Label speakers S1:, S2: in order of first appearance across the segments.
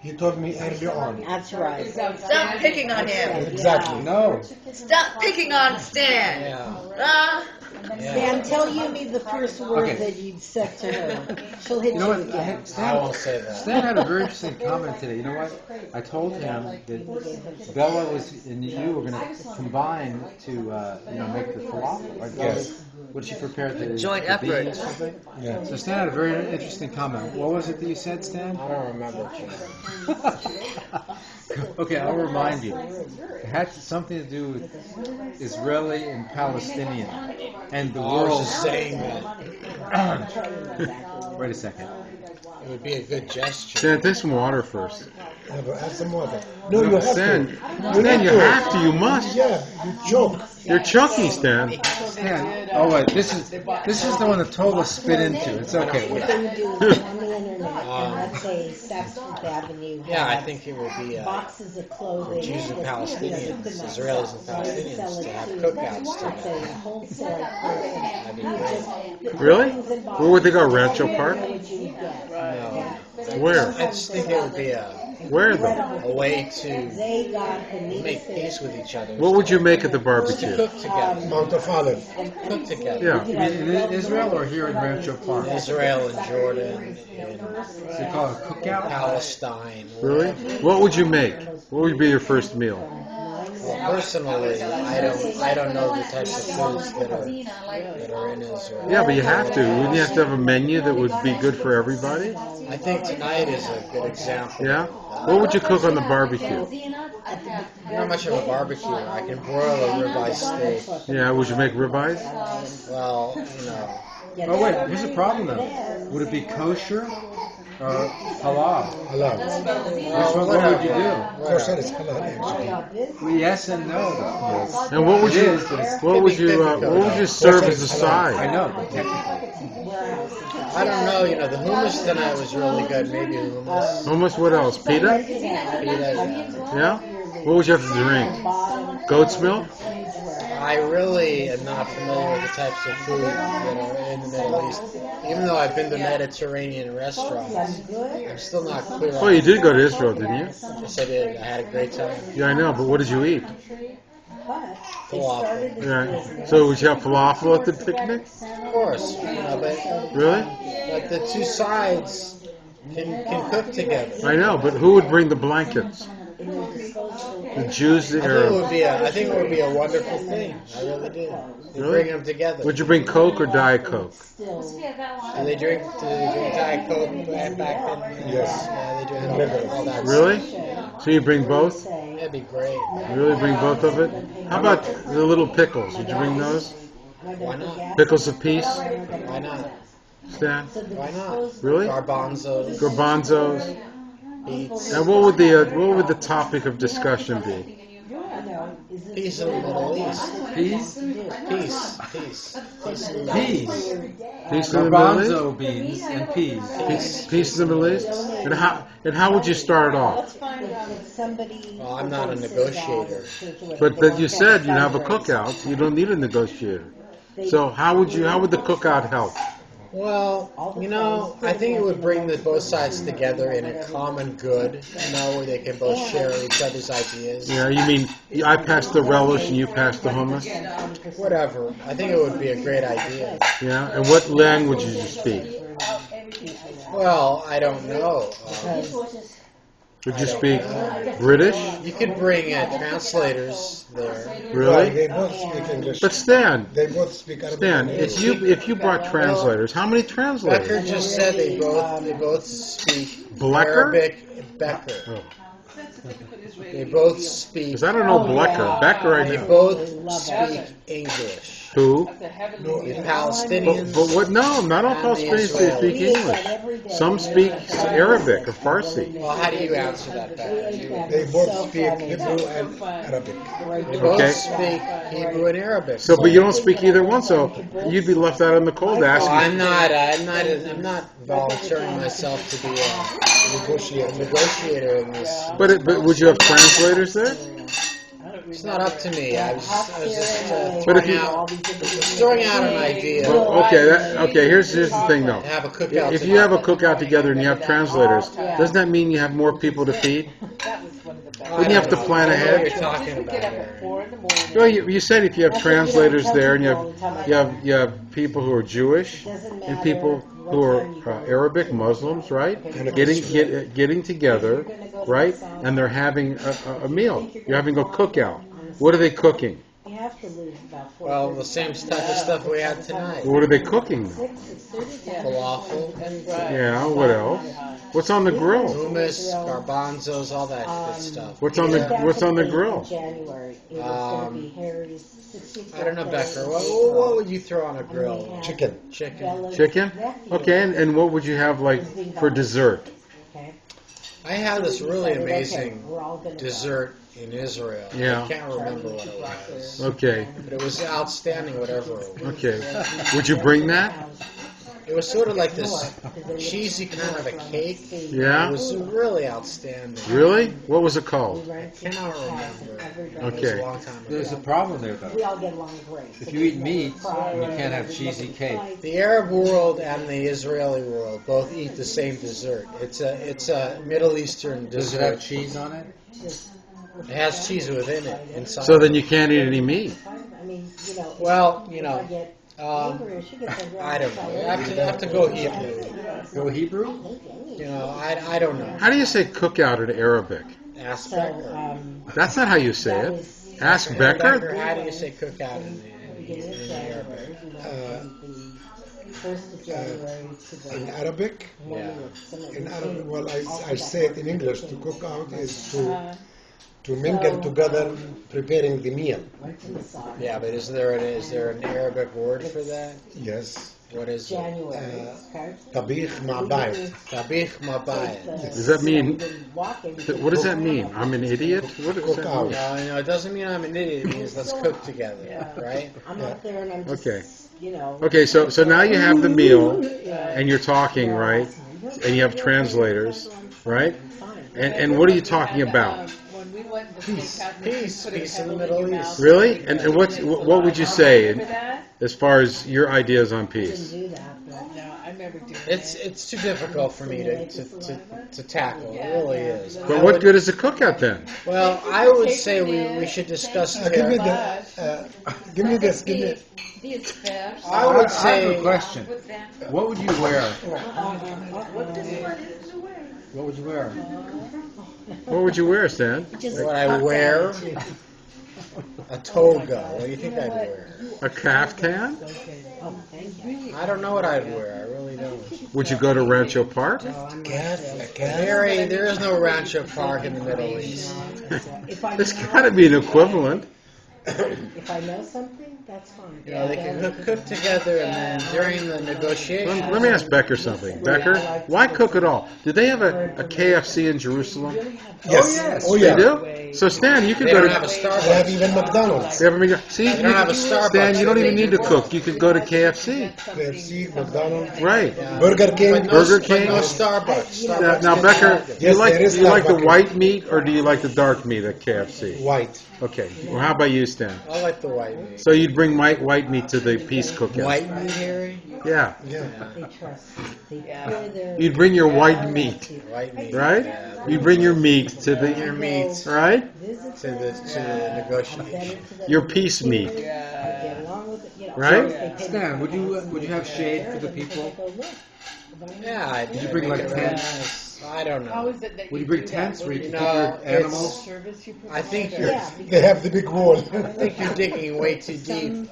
S1: He told me earlier on.
S2: That's right.
S3: Stop picking on him.
S1: Exactly. No.
S3: Stop picking on Stan.
S4: Yeah.
S2: Stan, tell Yumi the first word
S5: Okay.
S2: that you'd said to her. She'll hit
S5: You know
S2: you
S5: what?
S2: again.
S4: I won't say that.
S5: Stan had a very interesting comment today. You know what? I told him that Bella and you were going to combine to, make the falafel. Right?
S1: Yes.
S5: What she prepared the
S3: Joint
S5: the
S3: effort.
S5: beans or something?
S1: Yeah.
S5: So Stan had a very interesting comment. What was it that you said, Stan?
S4: I don't remember.
S5: Okay, I'll remind you. It had something to do with Israeli and Palestinian and the
S4: I was
S5: world.
S4: just saying that
S5: Wait a second.
S4: it would be a good gesture.
S6: Stan, take some water first.
S1: Yeah, but have some water. No, you have
S6: Stan,
S1: to.
S6: Stan, you have to. You must.
S1: Yeah, you choke.
S6: You're chucky, Stan.
S5: Stan, oh wait, this is the one that Tola spit into. It's okay.
S2: What they would do is on the internet, and let's say South Fifth Avenue.
S4: Yeah, I
S2: had
S4: think it would be
S2: boxes of clothing.
S4: Jews and
S2: that,
S4: Palestinians,
S2: could not
S4: Israelis and
S2: sell. They would
S4: Palestinians
S2: sell
S4: to
S2: it
S4: have
S2: to,
S4: cookouts
S2: let's
S4: together.
S2: say, a wholesale person.
S4: That'd be
S2: You
S4: great.
S2: just put
S6: Really?
S2: things in
S6: Where would they go?
S2: boxes,
S6: Rancho
S2: you know
S6: Park?
S2: what you would get.
S4: No.
S6: Where?
S4: I just think it would be
S6: Where though?
S4: a way to
S2: They got the
S4: make peace with each other.
S6: What would you make at the
S4: To
S6: barbecue?
S4: cook together.
S1: Mount of Olive.
S4: Cook together.
S6: Yeah.
S5: In Israel or here in Rancho Park?
S4: Israel and Jordan and
S5: So you call it a cookout?
S4: Palestine.
S6: Really? What would you make? What would be your first meal?
S4: Well, personally, I don't know the types of foods that are in Israel.
S6: Yeah, but you have to. Wouldn't you have to have a menu that would be good for everybody?
S4: I think tonight is a good example.
S6: Yeah? What would you cook on the barbecue?
S4: I'm not much of a barbecue. I can broil a ribeye steak.
S6: Yeah, would you make ribeyes?
S4: Well,
S5: Oh wait, here's a problem though. Would it be kosher or halal?
S1: Halal.
S5: Which one would you do?
S1: Kosher is halal actually.
S5: Well, yes and no though.
S6: And what would
S5: It
S6: you
S5: is, but it's
S6: what would you serve as a
S5: I
S6: side?
S5: know, but technically.
S4: I don't know. The hummus tonight was really good. Maybe hummus.
S6: Almost what else? Pita?
S4: Pita, yeah.
S6: Yeah? What would you have to drink? Goat's milk?
S4: I really am not familiar with the types of food that are in the Middle East. Even though I've been to Mediterranean restaurants, I'm still not clear.
S6: Oh, you did go to Israel, didn't you?
S4: Yes, I did. I had a great time.
S6: Yeah, I know, but what did you eat?
S4: Falafel.
S6: Yeah. So would you have falafel at the picnic?
S4: Of course.
S6: Really?
S4: But the two sides can cook together.
S6: I know, but who would bring the blankets? The Jews
S4: I think it would be a wonderful thing. I really do. You
S6: Really?
S4: bring them together.
S6: Would you bring Coke or Diet Coke?
S4: Do they drink Diet Coke back then?
S1: Yes.
S4: Yeah, they drink all that.
S6: Really? So you bring both?
S4: That'd be great.
S6: You really bring both of it? How about the little pickles? Would you bring those?
S4: Why not?
S6: Pickles of peace?
S4: Why not?
S6: Stan?
S4: Why not?
S6: Really?
S4: Garbanzos,
S6: Garbanzos?
S4: beets,
S6: And what would the topic of discussion be?
S4: peace in the Middle East.
S5: Peas?
S4: Peace in the Middle East.
S5: Peas.
S6: Peace in the Middle East?
S5: Garbanzo beans and peas.
S6: Peace in the Middle East? And how would you start off?
S4: Well, I'm not a negotiator.
S6: But you said you'd have a cookout. You don't need a negotiator. So how would the cookout help?
S4: Well, I think it would bring both sides together in a common good, where they can both share each other's ideas.
S6: Yeah, you mean I pass the relish and you pass the hummus?
S4: Whatever. I think it would be a great idea.
S6: Yeah, and what language did you speak?
S4: Well, I don't know.
S6: Would you speak British?
S4: You could bring translators there.
S6: Really?
S1: They both speak English.
S6: But Stan,
S1: They both speak Arabic.
S6: Stan, if you brought translators, how many
S4: Becker
S6: translators?
S4: just said they both speak
S6: Blecker?
S4: Arabic. Becker.
S6: Oh.
S4: They both speak.
S6: Because I don't know Blecker. Becker I
S4: They
S6: know.
S4: both speak English.
S6: Who?
S4: The Palestinians.
S6: But what? No, not all
S4: And the
S6: Palestinians speak English. Some speak Arabic or Farsi.
S4: Well, how do you answer that, Becker?
S1: They both speak Hebrew and Arabic.
S4: They both
S6: Okay.
S4: speak Hebrew and Arabic.
S6: So, but you don't speak either one, so you'd be left out in the cold
S4: Well,
S6: asking.
S4: I'm not volunteering myself to be a negotiator in this.
S6: But would you have translators there?
S4: It's not up to me. I was just
S6: But if
S4: throwing out an idea.
S6: Well, okay. Here's the thing, though.
S4: To have a cookout.
S6: If you have a cookout together and you have translators, doesn't that mean you have more people to feed? Wouldn't you have to plan
S4: What
S6: ahead?
S4: you're talking about here.
S6: Well, you said if you have translators there and you have people who are Jewish and people who are Arabic Muslims, right? Getting together, right? And they're having a meal. You're having a cookout. What are they cooking?
S2: You have to lose about 4.
S4: Well, the same type of stuff we had tonight.
S6: What are they cooking?
S4: Falafel,
S6: Yeah. What else? What's on the grill?
S4: hummus, garbanzos, all that good stuff.
S6: What's on the grill?
S2: January. It was going to be Harry's 64th
S4: I don't know, Becker.
S2: birthday.
S4: What would you throw on a grill?
S1: Chicken.
S4: Chicken.
S2: Bella's
S6: Chicken?
S2: nephew
S6: Okay. And what would you have like for dessert?
S2: Okay.
S4: I had this really
S2: Decided,
S4: amazing
S2: okay, we're all gonna go.
S4: dessert in Israel.
S6: Yeah.
S4: I can't remember what it was.
S6: Okay.
S4: But it was outstanding, whatever it was.
S6: Okay. Would you bring that?
S4: It was sort of like this cheesy kind of a cake.
S6: Yeah.
S4: It was really outstanding.
S6: Really? What was it called?
S4: I cannot remember. It was
S6: Okay.
S4: a long time ago.
S5: There's a problem there,
S2: We
S5: though.
S2: all get along great.
S5: If you eat meat, you can't have cheesy cake.
S4: The Arab world and the Israeli world both eat the same dessert. It's a Middle Eastern
S5: Does it have
S4: dessert.
S5: cheese on it?
S4: It has cheese within it inside.
S6: So then you can't eat any meat.
S2: I mean, you know.
S4: Well,
S2: if I get angry, she gets a
S4: I don't know. I have to go Hebrew.
S5: Go Hebrew?
S4: You know, I don't know.
S6: How do you say cookout in Arabic?
S4: Ask
S2: So,
S4: Becker.
S6: That's not how you say
S2: that
S6: it.
S2: was
S6: Ask
S4: Becker,
S6: Becker.
S4: how do you say cookout
S2: beginning of
S4: in
S2: January,
S4: Arabic?
S2: you know, the 1st of January to the
S1: In Arabic,
S4: Yeah.
S1: in Arabic, well, I say it in English. To cook out is to mingle together, preparing the meal.
S4: Yeah, but is there an Arabic word for that?
S1: Yes.
S4: What is it?
S2: January, okay?
S1: طبيخ مع بعض.
S4: Tabich mabayit.
S6: Does that mean? What does that mean? I'm an idiot. What does that mean?
S4: No, it doesn't mean I'm an idiot. It means let's cook together, right?
S2: I'm up there and I'm just,
S6: Okay.
S2: you know.
S6: Okay, so now you have the meal, and you're talking, right? And you have translators, right? And what are you talking about?
S7: When we went to
S4: Peace in the Middle East.
S6: Really? And what would you say
S7: Remember that?
S6: as far as your ideas on peace?
S2: Do that, but
S7: No, I remember doing
S4: It's too difficult for me to tackle. It really is.
S6: But what good is a cookout then?
S4: Well, I would say we should discuss.
S1: Give me give me this. Give me.
S7: these fish.
S4: I would
S5: I have
S4: say.
S5: a question.
S7: What's that?
S5: What would you wear?
S7: What does one have to wear?
S5: What would you wear?
S6: What would you wear, Stan?
S4: What I wear? A toga. What do you think I'd wear?
S6: A caftan?
S4: I don't know what I'd wear. I really don't.
S6: Would you go to Rancho Park?
S4: Mary, there is no Rancho Park in the Middle East.
S6: There's got to be an equivalent.
S2: if I know something, that's fine.
S4: You know, they can cook together, and then during the negotiation.
S6: Let me ask Becker something. Becker, why cook at all? Do they have a KFC in Jerusalem?
S1: Yes. Oh,
S6: They
S1: yeah.
S6: do? So Stan, you could
S4: They
S6: go
S4: don't
S6: to...
S4: have a
S1: They have
S4: Starbucks.
S1: even McDonald's.
S6: They have a McDonald's. See,
S4: They don't have a Starbucks.
S6: Stan, you don't even need to cook. You could go to KFC.
S1: KFC, McDonald's,
S6: Right.
S1: Burger King.
S4: But no,
S6: Burger
S4: but
S6: King?
S4: no Starbucks.
S6: Now, Becker, do you
S1: Yes,
S6: like
S1: there is
S6: do you like the
S1: Starbucks.
S6: white meat or do you like the dark meat at KFC?
S1: White.
S6: Okay. Well, how about you, Stan?
S4: I like the white meat.
S6: So you'd bring white meat to the peace cookout?
S4: White meat, Harry?
S6: Yeah.
S1: Yeah.
S2: They trust. They pour their
S6: You'd bring your white meat,
S4: White meat.
S6: right?
S4: Yeah.
S6: You'd bring your meat to
S4: Your
S6: the
S4: meat
S6: right,
S2: visit
S4: to the negotiation.
S6: your peace meat,
S2: get along with it, you know.
S6: Right?
S2: They pay
S5: Stan, would you have shade for the people?
S2: go, look,
S4: Yeah, I
S5: Did you bring, like, tents?
S4: I don't
S7: How
S4: know.
S7: is it that
S5: Would you
S7: do
S5: bring
S7: that?
S5: tents where you
S7: What
S5: can
S7: is
S5: keep
S4: No,
S5: your
S4: it's-
S5: animals?
S7: service you
S4: I think
S7: provide?
S4: you're.
S2: yeah,
S1: They have the big wall.
S4: I think you're digging way too deep.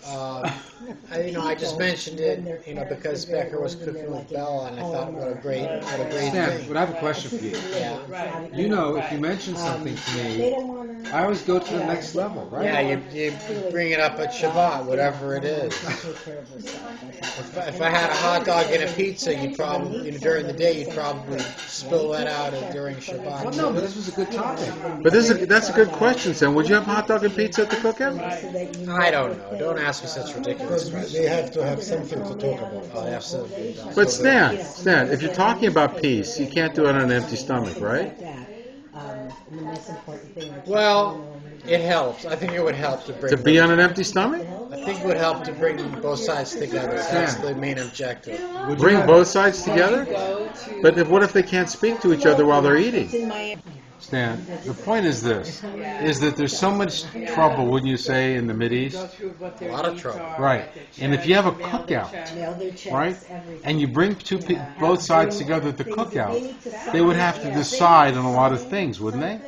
S4: I just mentioned it, because Becker was cooking with Bella, and I thought, what a great
S5: Stan,
S4: thing.
S5: but I have a question for you.
S4: Yeah,
S7: Right.
S5: You know, if you mention something to
S2: they
S5: me,
S2: don't want to
S5: I always go to the next level, right?
S4: yeah. You bring it up at Shabbat, whatever it is.
S2: take care of herself.
S4: If I had a hot dog and a pizza, you'd probably during the day you'd probably spill that out during
S5: Well,
S4: Shabbat.
S5: no, but this was a good topic.
S6: But that's a good question, Stan. Would you have hot dog and pizza at the cookout?
S2: So that you
S4: I don't know. Don't ask me such ridiculous
S1: Because
S4: questions.
S1: they have to have something to talk about.
S4: Oh, absolutely.
S6: But Stan, if you're talking about peace, you can't do it on an empty stomach, right?
S2: like that. And the most important thing.
S4: Well, it helps. I think it would help to bring
S6: To be on an empty stomach?
S4: I think it would help to bring both sides together. That's the main objective.
S6: Bring both sides together? But what if they can't speak to each other while they're eating? Stan, the point is this, is that there's so much trouble, wouldn't you say, in the Mideast?
S4: A lot of trouble.
S6: Right. And if you have a cookout, right, and you bring both sides together at the cookout, they would have to decide on a lot of things, wouldn't they?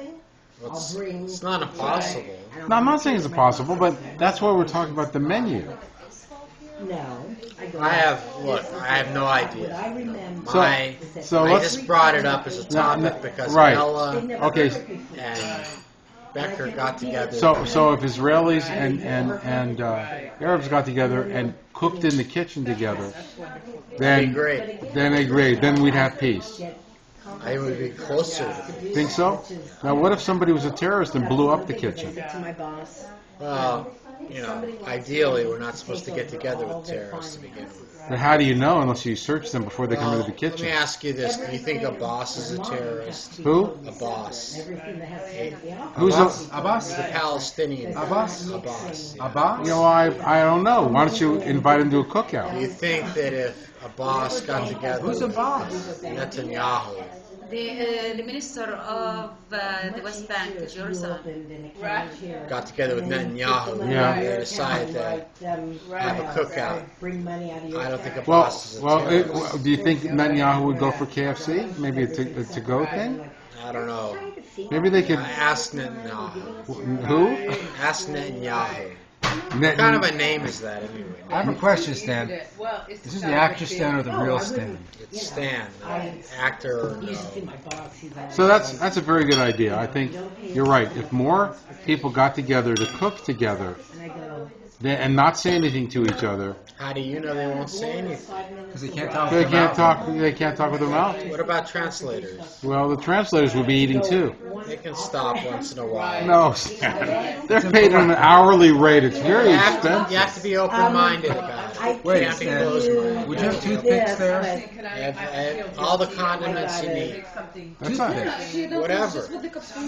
S4: Well, it's not impossible.
S6: No, I'm not saying it's impossible, but that's why we're talking about the menu.
S2: No.
S4: I have no idea. I
S6: let's
S4: just brought it up as a topic because Bella and Becker got together.
S6: So if Israelis and Arabs got together and cooked in the kitchen together, then they agree. Then we'd have peace.
S4: I would be closer.
S6: Think so? Now, what if somebody was a terrorist and blew up the kitchen?
S4: Well, ideally, we're not supposed to get together with terrorists to begin with.
S6: But how do you know unless you search them before they come into the kitchen?
S4: Let me ask you this: do you think a boss is a terrorist?
S6: Who?
S4: A boss.
S6: Who's
S5: Abbas?
S4: The Palestinian.
S5: Abbas?
S4: Abbas.
S5: Abbas?
S6: I don't know. Why don't you invite him to a
S4: Do
S6: cookout?
S4: you think that if a boss got together
S5: Who's a boss?
S4: Netanyahu,
S8: The Minister of the West Bank, Jerusalem.
S4: got together with Netanyahu,
S6: Yeah.
S4: they decide that have a cookout, I don't think a
S6: Well,
S4: boss is a terrorist.
S6: do you think Netanyahu would go for KFC? Maybe a to-go thing?
S4: I don't know.
S6: Maybe they could.
S4: Ask Netanyahu.
S6: Who?
S4: Ask Netanyahu. What kind of a name is that anyway?
S5: I have a question, Stan. Is this the actor Stan or the real Stan?
S4: It's Stan, actor or no.
S6: So that's a very good idea. I think you're right. If more people got together to cook together and not say anything to each other,
S4: How do you know they won't say anything?
S5: Because they can't talk.
S6: they can't talk with their mouth.
S4: What about translators?
S6: Well, the translators would be eating too.
S4: They can stop once in a while.
S6: No, they're paid on an hourly rate. It's very
S4: You
S6: expensive.
S4: have to be open-minded about it.
S5: Wait,
S4: You can't be
S5: Stan,
S4: closed-minded.
S5: would you have toothpicks there?
S4: I have all the condiments you need.
S6: That's not
S5: Toothpicks.
S4: Whatever.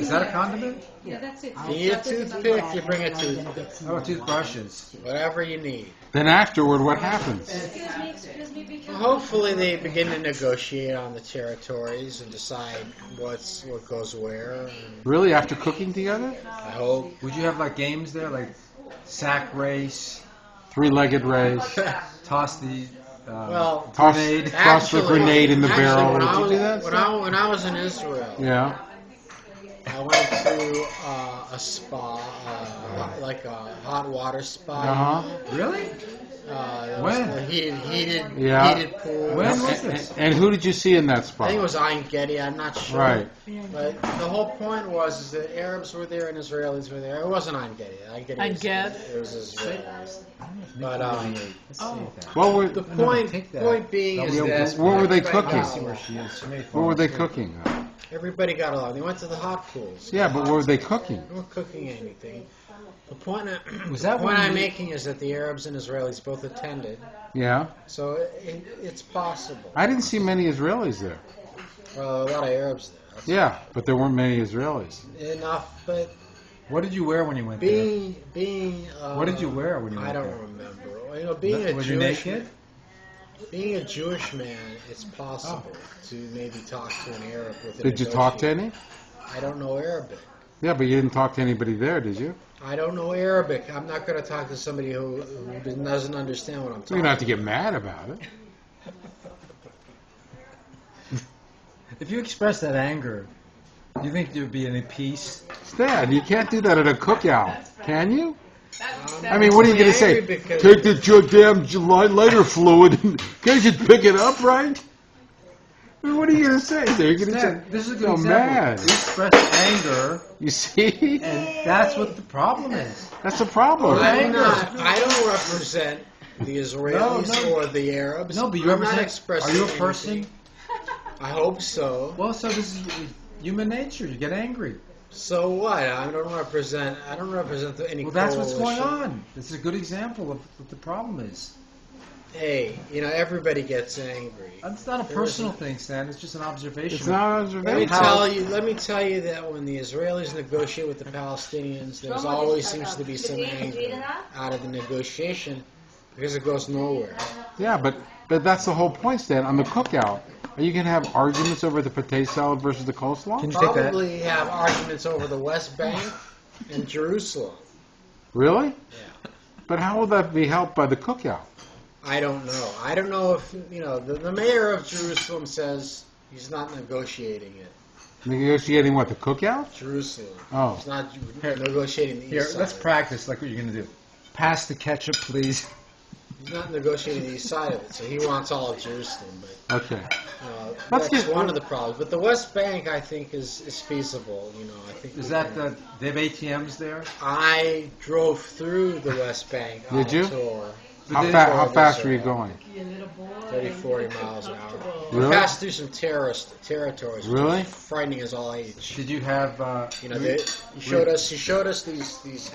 S5: Is that a condiment?
S8: Yeah, that's it.
S4: If you need a toothpick, you bring a toothpick.
S5: How about toothbrushes?
S4: Whatever you need.
S6: Then afterward, what happens?
S8: Excuse me, be careful.
S4: Hopefully they begin to negotiate on the territories and decide what goes where. And
S6: Really, after cooking together?
S4: I hope.
S5: Would you have like games there, like sack race,
S6: Three-legged race.
S5: toss the
S4: Well,
S6: Toss
S5: grenade?
S6: the grenade in the barrel.
S4: When
S6: Would
S4: I
S6: you
S4: was,
S6: do that?
S4: when I was in Israel,
S6: Yeah.
S4: I went to a spa, like a hot water spa.
S6: Uh-huh.
S5: Really?
S4: It
S5: When?
S4: was a heated
S6: Yeah.
S4: pool.
S5: When was this?
S6: And who did you see in that
S4: I
S6: spot?
S4: think it was Ein Gedi, I'm not sure.
S6: Right.
S4: But the whole point was is that Arabs were there and Israelis were there. It wasn't Ein Gedi. Ein Gedi
S7: Ein
S4: was,
S7: Ged?
S4: it was Israelis. But the point being is that
S6: What were they cooking?
S5: Where she is. She may
S6: What
S5: fall
S6: were they
S5: asleep.
S6: cooking?
S4: everybody got along. They went to the hot pools.
S6: Yeah, but what were they cooking?
S4: They weren't cooking anything. The point,
S5: Was that
S4: the point
S5: when
S4: I'm
S5: you-
S4: making is that the Arabs and Israelis both attended,
S6: Yeah.
S4: so it's possible.
S6: I didn't see many Israelis there.
S4: Well, a lot of Arabs there. That's
S6: Yeah, but there weren't many Israelis.
S4: enough, but
S5: What did you wear when you went there?
S4: being
S5: What did you wear when you
S4: I
S5: went
S4: don't
S5: there?
S4: remember. You know, being a
S5: Was you
S4: Jewish
S5: naked?
S4: being a Jewish man, it's possible to maybe talk to an Arab with a
S6: Did you talk to any?
S4: I don't know Arabic.
S6: Yeah, but you didn't talk to anybody there, did you?
S4: I don't know Arabic. I'm not going to talk to somebody who doesn't understand what I'm
S6: You
S4: talking
S6: don't have to
S4: about.
S6: get mad about it.
S5: If you express that anger, do you think there'd be any peace?
S6: Stan, you can't do that at a cookout, can you? I mean, what are you going to say?
S4: Angry because-
S6: Take the damn lighter fluid and can't you pick it up, right? I mean, what are you going to say? You're going to say,
S5: Stan, this is a good
S6: "Oh,
S5: example.
S6: man."
S5: You express anger,
S6: You see?
S5: and that's what the problem is.
S6: That's a problem.
S4: I don't represent the Israelis
S5: No.
S4: or the Arabs.
S5: No, but you
S4: I'm not
S5: represent.
S4: expressing
S5: Are you a
S4: anything.
S5: person?
S4: I hope so.
S5: Well, so this is human nature. You get angry.
S4: So what? I don't represent any
S5: Well, that's what's going
S4: coalition.
S5: on. This is a good example of what the problem is.
S4: Hey, everybody gets angry.
S5: It's not a personal thing, Stan. It's just an observation.
S6: It's not an
S4: Let me
S6: observation.
S4: let me tell you that when the Israelis negotiate with the Palestinians, there's always seems to be some anger out of the negotiation because it goes nowhere.
S6: Yeah, but that's the whole point, Stan. On the cookout, are you going to have arguments over the potato salad versus the coleslaw?
S5: Can you take that?
S4: Probably have arguments over the West Bank and Jerusalem.
S6: Really?
S4: Yeah.
S6: But how will that be helped by the cookout?
S4: I don't know. I don't know if, the mayor of Jerusalem says he's not negotiating it.
S6: Negotiating what, the cookout?
S4: Jerusalem.
S6: Oh.
S4: He's not negotiating the
S5: Here,
S4: east side.
S5: let's practice like what you're going to do. Pass the ketchup, please.
S4: He's not negotiating the east side of it, so he wants all of Jerusalem. But
S6: Okay.
S4: that's one of the problems. But the West Bank, I think, is feasible. I think.
S5: Is that they have ATMs there?
S4: I drove through the West Bank on
S6: Did you?
S4: a tour.
S6: How fast were you going?
S4: 30, 40 miles an hour.
S6: Really?
S4: We passed through some terrorist territories. which
S6: Really?
S4: was frightening as all age.
S5: Did you have?
S4: He showed us these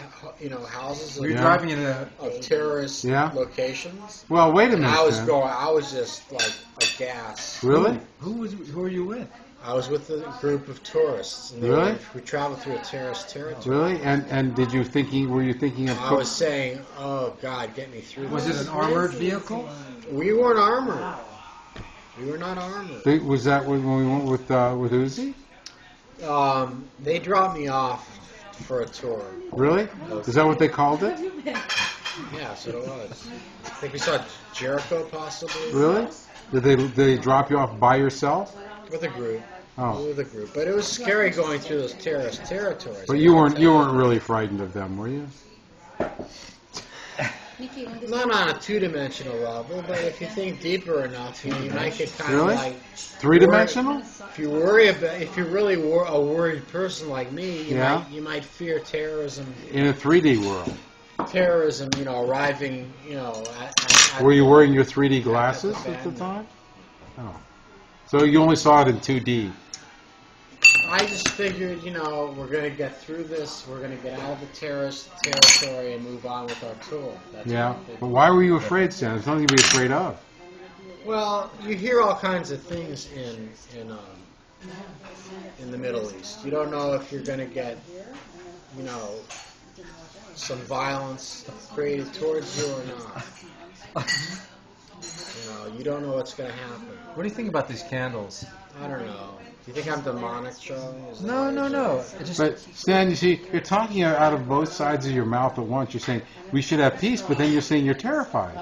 S4: houses
S5: Were you
S6: Yeah.
S5: driving in a?
S4: of terrorist
S6: Yeah.
S4: locations.
S6: Well, wait a
S4: And
S6: minute.
S4: I
S6: Stan.
S4: was just like aghast.
S6: Really?
S5: Who were you with?
S4: I was with a group of tourists. And
S6: Really?
S4: we traveled through a terrorist territory.
S6: Really? And were you thinking of
S4: I was saying, oh God, get me through
S5: Was
S4: this.
S5: it an armored vehicle?
S4: We weren't armored. We were not armored.
S6: Was that when we went with Uzi?
S4: They dropped me off for a tour.
S6: Really? Is that what they called it?
S4: Yeah, that's what it was. I think we saw Jericho possibly.
S6: Really? Did they drop you off by yourself?
S4: With a group.
S6: Oh.
S4: With a group. But it was scary going through those terrorist territories.
S6: But you weren't really frightened of them, were you?
S4: Not on a two-dimensional level, but if you think deeper enough, you might get kind
S6: Really?
S4: of like
S6: Three-dimensional?
S4: if you worry about if you're really a worried person like me,
S6: Yeah.
S4: you might fear terrorism.
S6: In a 3D world.
S4: Terrorism, arriving, at
S6: Were you wearing your 3D glasses at the time? Oh. So you only saw it in 2D.
S4: I just figured, we're going to get through this. We're going to get out of the terrorist territory and move on with our tour. That's
S6: Yeah.
S4: what I figured.
S6: But why were you afraid, Stan? There's nothing to be afraid of.
S4: Well, you hear all kinds of things in the Middle East. You don't know if you're going to get, some violence created towards you or not. You don't know what's going to happen.
S5: What do you think about these candles?
S4: I don't know. Do you think I'm demonic, Charlie? Is that
S5: No,
S4: what
S5: no,
S4: it
S5: no.
S4: is?
S5: It just,
S6: But Stan, you see, you're talking out of both sides of your mouth at once. You're saying we should have peace, but then you're saying you're terrified.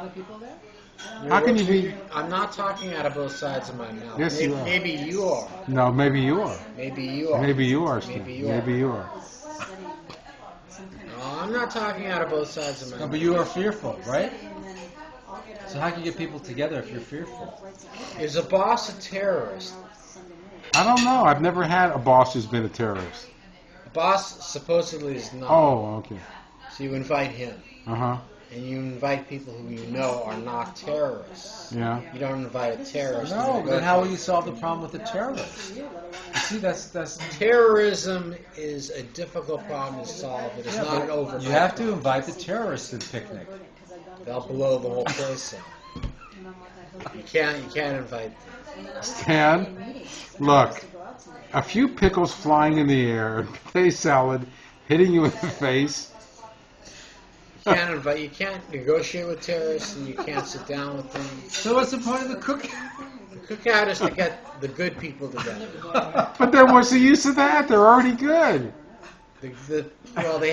S6: How can you be?
S4: I'm not talking out of both sides of my mouth.
S6: Yes, you are.
S4: Maybe you are.
S6: No, maybe you are.
S4: Maybe you are.
S6: Maybe you are, Stan.
S4: Maybe you are.
S6: Maybe you are.
S4: No, I'm not talking out of both sides of my
S5: no,
S4: mouth.
S5: but you are fearful, right? So how can you get people together if you're fearful?
S4: Is a boss a terrorist?
S6: I don't know. I've never had a boss who's been a terrorist.
S4: A boss supposedly is not.
S6: Oh, okay.
S4: So you invite him.
S6: Uh-huh.
S4: And you invite people who you know are not terrorists.
S6: Yeah.
S4: You don't invite a terrorist.
S5: No, then how will you solve the problem with the terrorists? You see, that's
S4: Terrorism is a difficult problem to solve. It is
S5: yeah,
S4: not an
S5: but
S4: overnight.
S5: you have to invite the terrorists to the picnic.
S4: They'll blow the whole place up. You can't invite them.
S6: Stan, look, a few pickles flying in the air, a potato salad hitting you in the face.
S4: You can't negotiate with terrorists, and you can't sit down with them.
S5: So what's the point of the cookout?
S4: The cookout is to get the good people together.
S6: But then what's the use of that? They're already good.
S4: Well, they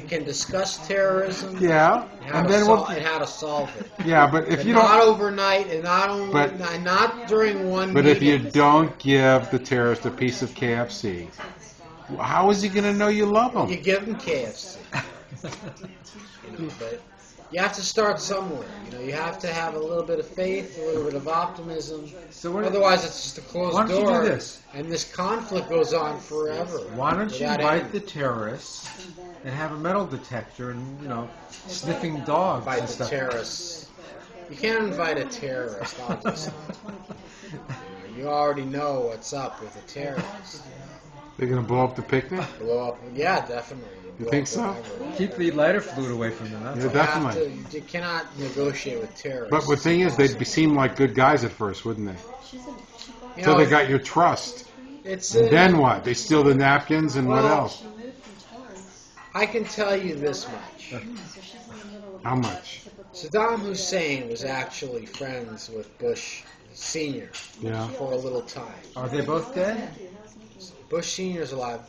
S4: can discuss terrorism.
S6: Yeah.
S4: And
S6: And then what?
S4: how to solve it.
S6: Yeah, but if
S4: But
S6: you
S4: not
S6: don't,
S4: overnight, and not only
S6: But-
S4: not during one.
S6: but if you
S4: meeting.
S6: don't give the terrorist a piece of KFC, how is he going to know you love
S4: You
S6: him?
S4: give them KFC. But you have to start somewhere. You have to have a little bit of faith, a little bit of optimism.
S5: So what,
S4: Otherwise, it's just a closed
S5: why don't you
S4: door.
S5: do this?
S4: And this conflict goes on forever.
S5: Why don't you
S4: without
S5: invite
S4: end.
S5: the terrorists and have a metal detector and, sniffing dogs
S4: Invite
S5: and
S4: the
S5: stuff?
S4: terrorists. You can't invite a terrorist, obviously. You already know what's up with a terrorist.
S6: They're gonna blow up the picnic.
S4: Blow up. Yeah, definitely.
S6: You
S4: Blow
S6: think
S4: up
S6: so?
S4: whatever.
S5: Keep the lighter fluid away from them. That's
S6: Yeah,
S5: all.
S4: You have
S6: definitely.
S4: to- you cannot negotiate with terrorists.
S6: But the thing is, they'd seem like good guys at first, wouldn't they?
S4: You
S6: Until
S4: know,
S6: they got your trust.
S4: it's
S6: And then what? They steal the napkins and what
S4: Well,
S6: else?
S4: I can tell you this much.
S6: How much?
S4: Saddam Hussein was actually friends with Bush Sr.
S6: Yeah.
S4: for a little time.
S5: Are they both dead?
S4: Bush Sr. is alive.